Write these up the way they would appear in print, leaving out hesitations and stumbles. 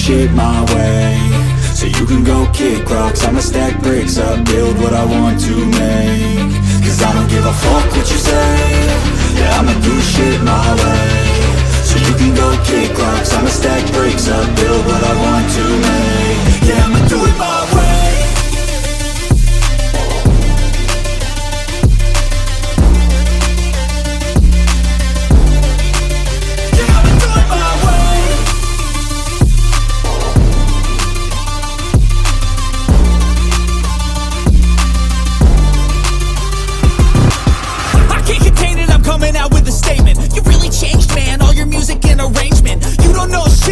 shit my way, so you can go kick rocks. I'ma stack bricks up, build what I want to make. Cause I don't give a fuck what you say. Yeah, I'ma do shit my way, so you can go kick rocks. I'ma stack bricks up, build what I want to make. Yeah, I'ma do it my way.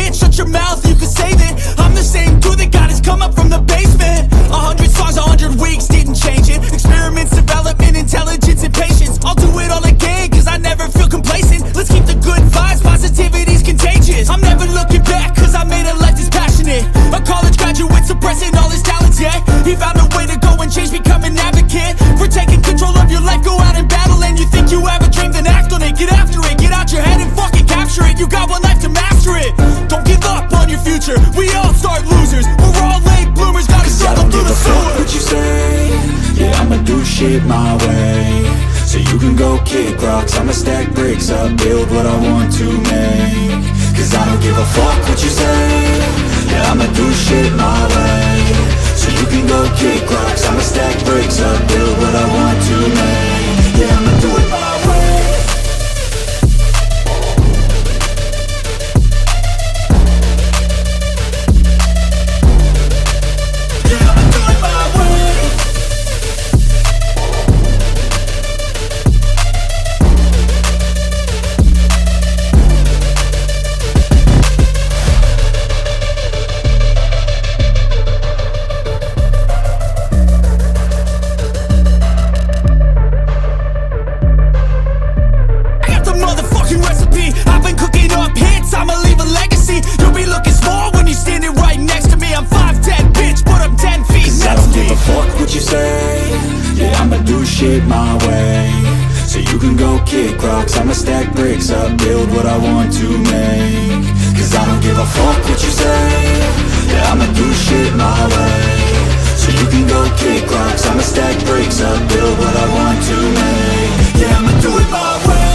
Shut your mouth, you can save it. I'm the same dude that got his come up from the basement. 100 songs, 100 weeks, didn't change it. Experiments, development, intelligence, and patience. I'll do it all again, cause I never feel complacent. Let's keep the good vibes, positivity's contagious. I'm never looking back, cause I made a life that's passionate. A college graduate suppressing all his talents, yeah. He found a way to go and change, become an advocate for taking control of your life, go out and battle. And you think you have a dream, then act on it. Get after it, get out your head and fucking capture it. You got one life to master it. Don't give up on your future, we all start losers. We're all late bloomers, gotta struggle through the sewer. I don't give a fuck what you say. Yeah, I'ma do shit my way, so you can go kick rocks. I'ma stack bricks up, build what I want to make. Cause I don't give a fuck what you say. Yeah, I'ma do shit my way, so you can go kick rocks. I'ma stack bricks up, build what I want to make. Yeah, I'ma do it my way. Shit my way, so you can go kick rocks. I'ma stack bricks up, build what I want to make. Cause I don't give a fuck what you say. Yeah, I'ma do shit my way, so you can go kick rocks. I'ma stack bricks up, build what I want to make. Yeah, I'ma do it my way.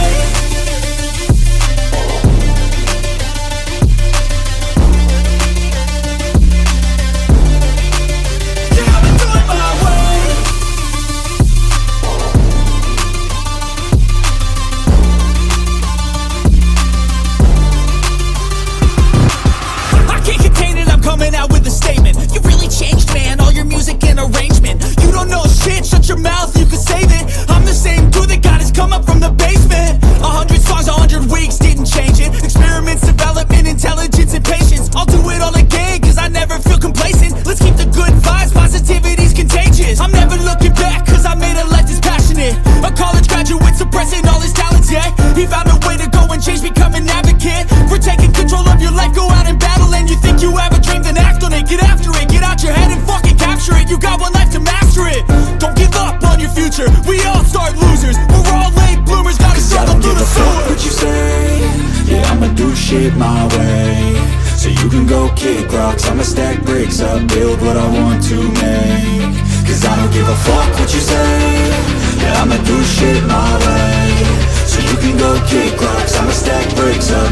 Shut your mouth, you can save it. I'm the same dude that got his come up from the basement. 100 songs, 100 weeks, didn't change it. Experiments, development, intelligence, and patience. I'll do it all again, cause I never feel complacent. Let's keep the good vibes, positivity's contagious. I'm never looking back, cause I made a life that's passionate. A college graduate suppressing all his talents, yeah. He found a way to go and change, become an advocate for taking control of your life, go out and battle. And you think you have a dream, then act on it. Get after it, get out your head and fucking capture it. You got one life to master it. Don't give up on your future, we all start losers. We're all late bloomers, gotta struggle through the sewer. I don't give a fuck what you say. Yeah, I'ma do shit my way, so you can go kick rocks. I'ma stack bricks up, build what I want to make. Cause I don't give a fuck what you say. Yeah, I'ma do shit my way, so you can go kick rocks. I'ma stack bricks up,